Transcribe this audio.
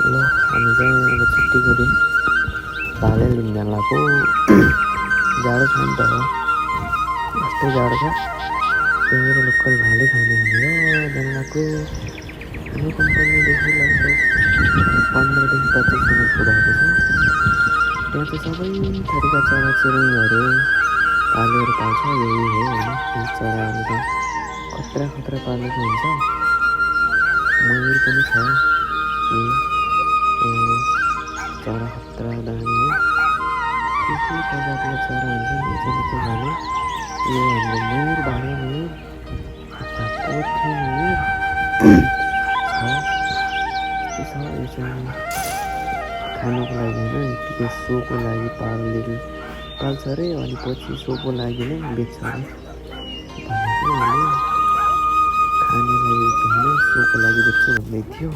ल हामी चाहिँ अब छुट्टी गरी भाले लिन जान लागेको। जाडो छ नि त हो, यस्तै जाडो छ। त्यही भएर लोकल भाले खाने भनेर जान लागेको। हाम्रो कम्पनीदेखि लगभग 15 देखि 25 मिनटको बाटो छ। त्यहाँ चाहिँ सबै थरीका चरा चुरुङ्गीहरू भालेहरू पाल्छ। यही हो होइन, यही चराहरू त खतरा खतरा पालेको हुन्छ। मयूर पनि छ, यही चरा खतरा दामी है। के प्रजातिका चरा हुन्छन् यो चाहिँ लोकल भाले। यो हाम्रो मयूर, भाले मयूर, पोथी मयूर छ। यस्तो छ। यो चाहिँ खानुको लागि होइन, यत्तिकै सोको लागि पाल्छ अरे। अनि पछि सोको लागि नै बेच्छ अरे भनेको। उसले खानुको लागि होइन, सोको लागि बेच्छु भन्दै थियो।